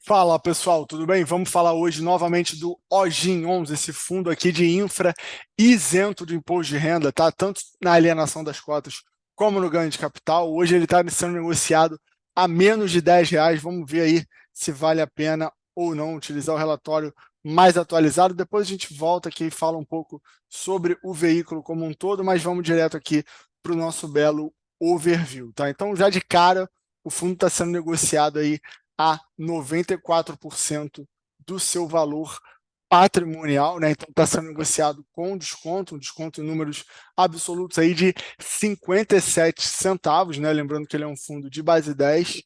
Fala pessoal, tudo bem? Vamos falar hoje novamente do OGIN11, esse fundo aqui de infra isento de imposto de renda, tá? Tanto na alienação das cotas como no ganho de capital. Hoje ele está sendo negociado a menos de R$ 10. Vamos ver aí se vale a pena ou não utilizar o relatório mais atualizado. Depois a gente volta aqui e fala um pouco sobre o veículo como um todo, mas vamos direto aqui para o nosso belo overview, tá? Então, já de cara, o fundo está sendo negociado aí a 94% do seu valor patrimonial, né? Então está sendo negociado com desconto, um desconto em números absolutos aí de 57 centavos, né? Lembrando que ele é um fundo de base 10.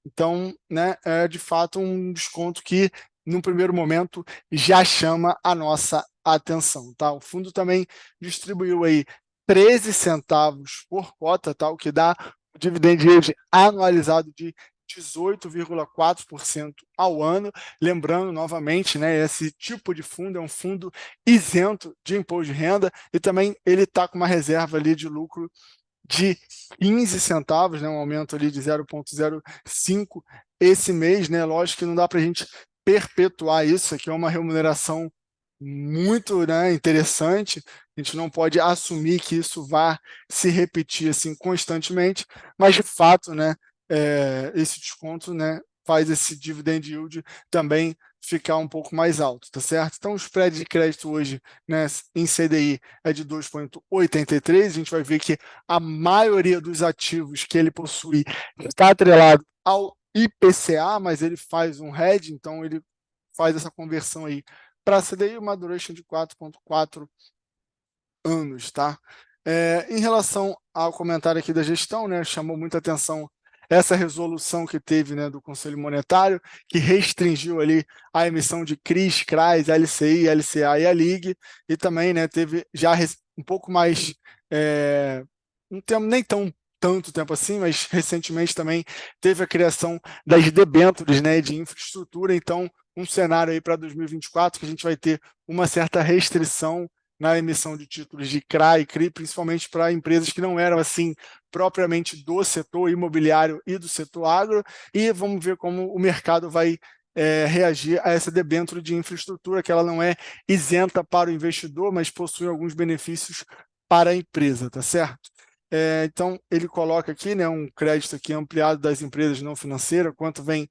Então, né, é de fato um desconto que, num primeiro momento, já chama a nossa atenção, tá? O fundo também distribuiu aí 13 centavos por cota, tá? O que dá o dividend yield anualizado de 18,4% ao ano. Lembrando novamente, né, esse tipo de fundo é um fundo isento de imposto de renda e também ele está com uma reserva ali de lucro de 15 centavos, né, um aumento ali de 0,05 esse mês, né? Lógico que não dá para a gente perpetuar isso, aqui é uma remuneração muito, né, interessante. A gente não pode assumir que isso vá se repetir assim constantemente, mas de fato, né, esse desconto, né, faz esse dividend yield também ficar um pouco mais alto, tá certo? Então, o spread de crédito hoje, né, em CDI é de 2,83. A gente vai ver que a maioria dos ativos que ele possui está atrelado ao IPCA, mas ele faz um hedge, então ele faz essa conversão aí para CDI, uma duration de 4,4 anos, tá? Em relação ao comentário aqui da gestão, né, chamou muita atenção essa resolução que teve, né, do Conselho Monetário, que restringiu ali a emissão de CRIs, CRAs, LCI, LCA e a LIG, e também, né, teve já um pouco mais, não temos nem tanto tempo assim, mas recentemente também teve a criação das debêntures, né, de infraestrutura. Então, um cenário aí para 2024 que a gente vai ter uma certa restrição na emissão de títulos de CRA e CRI, principalmente para empresas que não eram assim propriamente do setor imobiliário e do setor agro, e vamos ver como o mercado vai reagir a essa debênture de infraestrutura, que ela não é isenta para o investidor, mas possui alguns benefícios para a empresa, tá certo? Então, ele coloca aqui, né, um crédito aqui ampliado das empresas não financeiras, quanto vem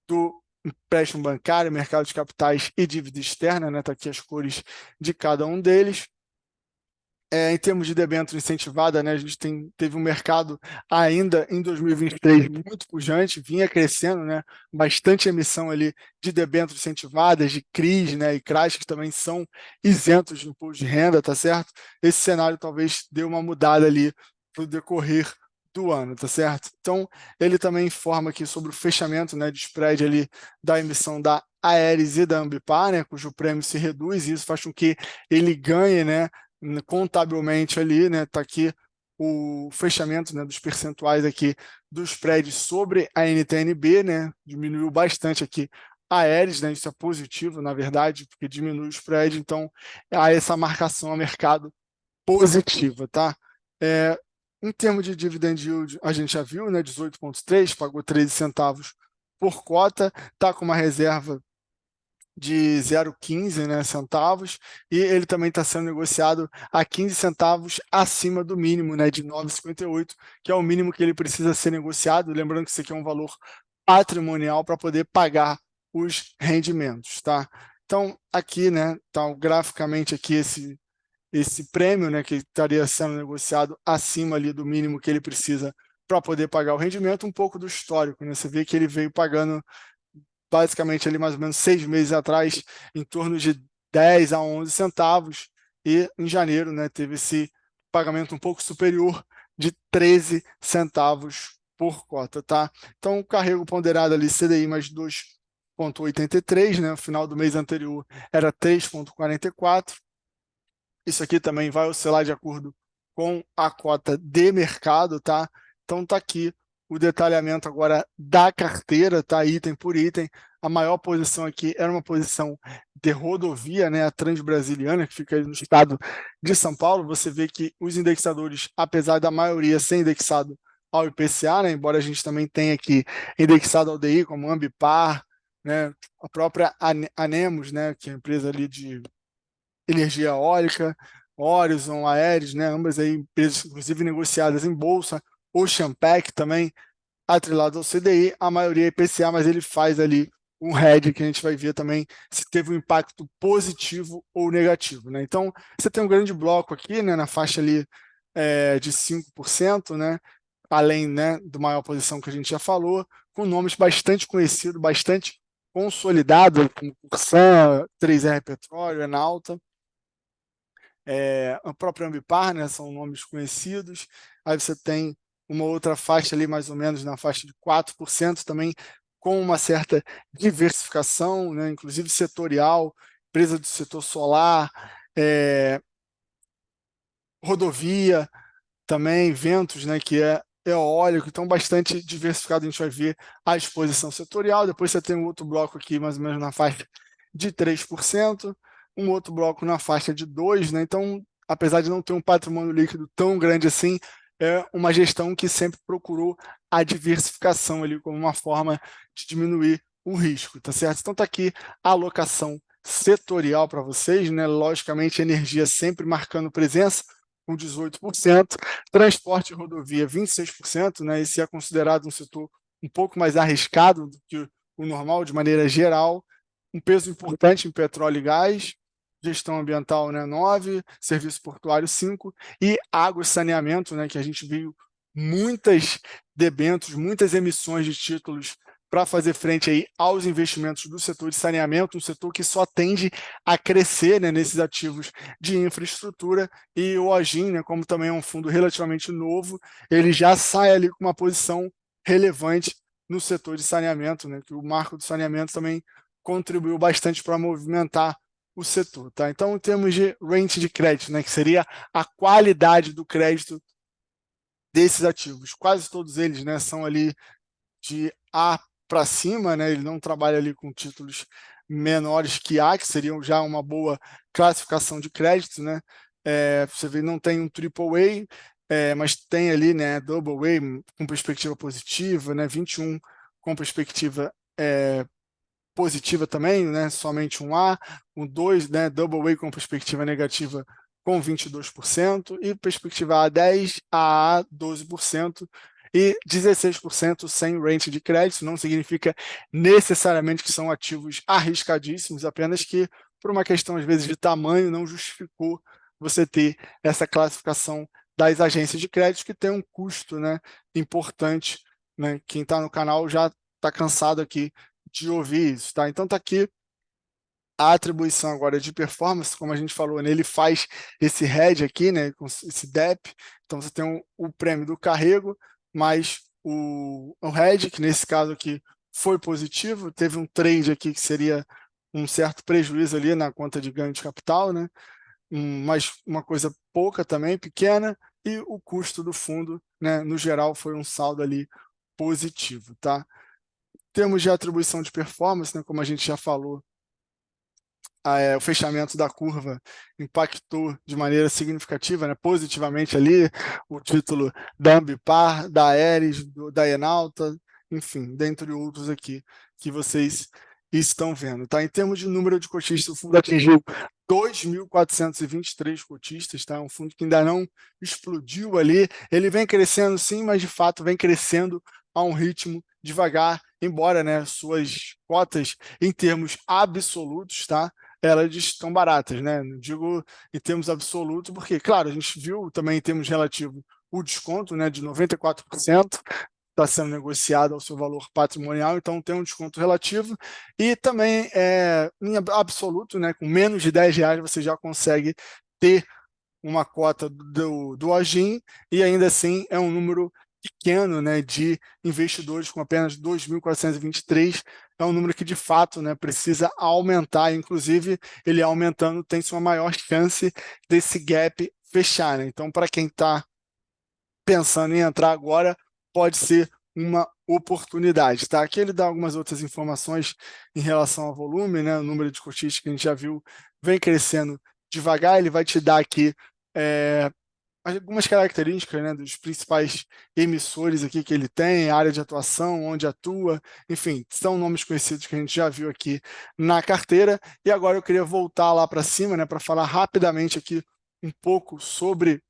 do empréstimo bancário, mercado de capitais e dívida externa, né? Está aqui as cores de cada um deles. Em termos de debênture incentivada, né, a gente teve um mercado ainda em 2023 muito pujante, vinha crescendo, né, bastante emissão ali de debêntures incentivadas, de CRIs, né, e CRAs, que também são isentos de imposto de renda, tá certo? Esse cenário talvez dê uma mudada ali para o decorrer do ano, tá certo? Então, ele também informa aqui sobre o fechamento, né, de spread ali da emissão da Aeris e da Ambipar, né, cujo prêmio se reduz, e isso faz com que ele ganhe, né, contabilmente ali, né? Está aqui o fechamento, né, dos percentuais aqui dos spreads sobre a NTNB, né? Diminuiu bastante aqui a Aeres, né? Isso é positivo, na verdade, porque diminui o spread, então há essa marcação a mercado positiva, tá? Em termos de dividend yield, a gente já viu, né? 18,3, pagou 13 centavos por cota, está com uma reserva de 0,15, né, centavos, e ele também está sendo negociado a 15 centavos acima do mínimo, né, de 9,58, que é o mínimo que ele precisa ser negociado. Lembrando que isso aqui é um valor patrimonial para poder pagar os rendimentos, tá? Então, aqui, né, tá graficamente aqui esse prêmio, né, que estaria sendo negociado acima ali do mínimo que ele precisa para poder pagar o rendimento, um pouco do histórico, né? Você vê que ele veio pagando basicamente ali mais ou menos 6 meses atrás, em torno de 10 a 11 centavos, e em janeiro, né, teve esse pagamento um pouco superior de 13 centavos por cota, tá? Então, o carrego ponderado ali, CDI mais 2,83, né, no final do mês anterior era 3,44. Isso aqui também vai oscilar de acordo com a cota de mercado, tá? Então tá aqui o detalhamento agora da carteira, tá? Item por item. A maior posição aqui era uma posição de rodovia, né? A Transbrasiliana, que fica aí no estado de São Paulo. Você vê que os indexadores, apesar da maioria ser indexado ao IPCA, né? Embora a gente também tenha aqui indexado ao DI, como Ambipar, né? A própria Anemos, né, que é a empresa ali de energia eólica, Horizon, Aeres, né, ambas aí empresas, inclusive negociadas em bolsa, Oceanpack também, atrelado ao CDI, a maioria é IPCA, mas ele faz ali um hedge que a gente vai ver também se teve um impacto positivo ou negativo, né? Então, você tem um grande bloco aqui, né, na faixa ali de 5%, né, além, né, do maior posição que a gente já falou, com nomes bastante conhecidos, bastante consolidados, como Corsã, 3R Petróleo, Enalta, a própria Ambipar, né, são nomes conhecidos. Aí você tem uma outra faixa ali, mais ou menos na faixa de 4%, também com uma certa diversificação, né, inclusive setorial, empresa do setor solar, rodovia, também ventos, né, que é eólico, então bastante diversificado, a gente vai ver a exposição setorial. Depois você tem um outro bloco aqui, mais ou menos na faixa de 3%, um outro bloco na faixa de 2%, né? Então, apesar de não ter um patrimônio líquido tão grande assim, é uma gestão que sempre procurou a diversificação ali como uma forma de diminuir o risco, tá certo? Então tá aqui a alocação setorial para vocês, né? Logicamente, energia sempre marcando presença, com 18%, transporte e rodovia 26%, né? Esse é considerado um setor um pouco mais arriscado do que o normal, de maneira geral, um peso importante em petróleo e gás, gestão ambiental, né, 9, serviço portuário 5 e água e saneamento, né, que a gente viu muitas debêntures, muitas emissões de títulos para fazer frente aí aos investimentos do setor de saneamento, um setor que só tende a crescer, né, nesses ativos de infraestrutura, e o Ogin, né, como também é um fundo relativamente novo, ele já sai ali com uma posição relevante no setor de saneamento, né, que o marco do saneamento também contribuiu bastante para movimentar o setor, tá? Então, em termos de range de crédito, né, que seria a qualidade do crédito desses ativos, quase todos eles, né, são ali de A para cima, né? Ele não trabalha ali com títulos menores que A, que seriam já uma boa classificação de crédito, né? Você vê, não tem um triple A, mas tem ali, né, double A com perspectiva positiva, né? 21 com perspectiva positiva também, né? Somente um A, um 2, né? Double A com perspectiva negativa com 22%, e perspectiva A10, AA 12%, e 16% sem rating de crédito. Não significa necessariamente que são ativos arriscadíssimos, apenas que por uma questão, às vezes, de tamanho, não justificou você ter essa classificação das agências de crédito, que tem um custo, né, importante, né? Quem está no canal já está cansado aqui de ouvir isso, tá? Então tá aqui a atribuição agora de performance, como a gente falou, né, ele faz esse hedge aqui, né, com esse DEP, então você tem o prêmio do carrego, mais o hedge, que nesse caso aqui foi positivo, teve um trade aqui que seria um certo prejuízo ali na conta de ganho de capital, né, mas uma coisa pouca também, pequena, e o custo do fundo, né, no geral, foi um saldo ali positivo, tá? Em termos de atribuição de performance, né, como a gente já falou, o fechamento da curva impactou de maneira significativa, né, positivamente ali, o título da Ambipar, da Aeres, da Enalta, enfim, dentre outros aqui que vocês estão vendo. Tá? Em termos de número de cotistas, o fundo atingiu 2.423 cotistas, tá? Um fundo que ainda não explodiu ali, ele vem crescendo sim, mas de fato vem crescendo a um ritmo devagar, embora, né, suas cotas em termos absolutos, tá, elas estão baratas, né? Não digo em termos absolutos, porque, claro, a gente viu também em termos relativos o desconto, né, de 94%, está sendo negociado ao seu valor patrimonial, então tem um desconto relativo, e também em absoluto, né, com menos de R$ 10 você já consegue ter uma cota do Ogin, e ainda assim é um número pequeno, né, de investidores, com apenas 2.423, é um número que de fato, né, precisa aumentar, inclusive ele aumentando tem-se uma maior chance desse gap fechar, né? Então, para quem está pensando em entrar agora, pode ser uma oportunidade, tá? Aqui ele dá algumas outras informações em relação ao volume, né? O número de cotistas que a gente já viu vem crescendo devagar, ele vai te dar aqui algumas características, né, dos principais emissores aqui que ele tem, área de atuação, onde atua, enfim, são nomes conhecidos que a gente já viu aqui na carteira. E agora eu queria voltar lá para cima, né, para falar rapidamente aqui um pouco sobre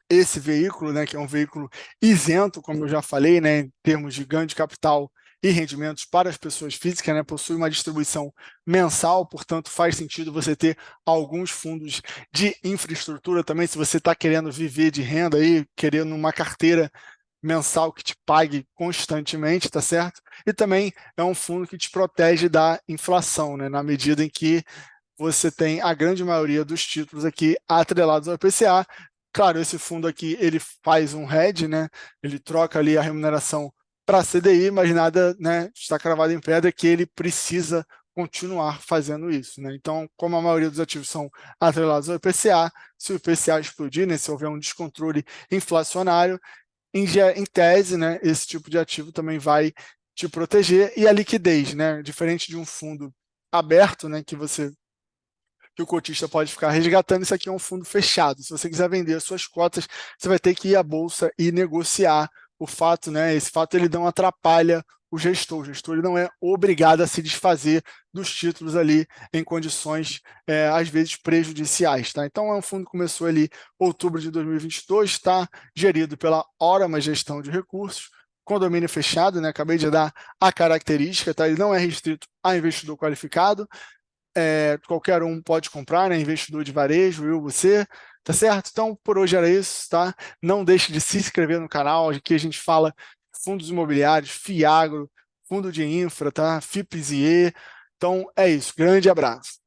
esse veículo, né, que é um veículo isento, como eu já falei, né, em termos de ganho de capital e rendimentos para as pessoas físicas, né, possui uma distribuição mensal, portanto faz sentido você ter alguns fundos de infraestrutura também, se você está querendo viver de renda aí, querendo uma carteira mensal que te pague constantemente, tá certo? E também é um fundo que te protege da inflação, né, na medida em que você tem a grande maioria dos títulos aqui atrelados ao IPCA. Claro, esse fundo aqui, ele faz um hedge, né? Ele troca ali a remuneração para CDI, mas nada, né, está cravado em pedra que ele precisa continuar fazendo isso, né? Então, como a maioria dos ativos são atrelados ao IPCA, se o IPCA explodir, né, se houver um descontrole inflacionário, em tese, né, esse tipo de ativo também vai te proteger. E a liquidez, né, diferente de um fundo aberto, né, que o cotista pode ficar resgatando, isso aqui é um fundo fechado. Se você quiser vender as suas cotas, você vai ter que ir à bolsa e negociar. O fato, né, esse fato ele não atrapalha o gestor ele não é obrigado a se desfazer dos títulos ali em condições, às vezes, prejudiciais. Tá? Então, é um fundo que começou ali em outubro de 2022, está gerido pela Orama Gestão de Recursos, condomínio fechado, né? Acabei de dar a característica, tá? Ele não é restrito a investidor qualificado, qualquer um pode comprar, né? Investidor de varejo, eu, você, tá certo? Então, por hoje era isso, tá? Não deixe de se inscrever no canal, aqui a gente fala fundos imobiliários, FIAGRO, fundo de infra, tá? FIPS e E. Então, é isso. Grande abraço.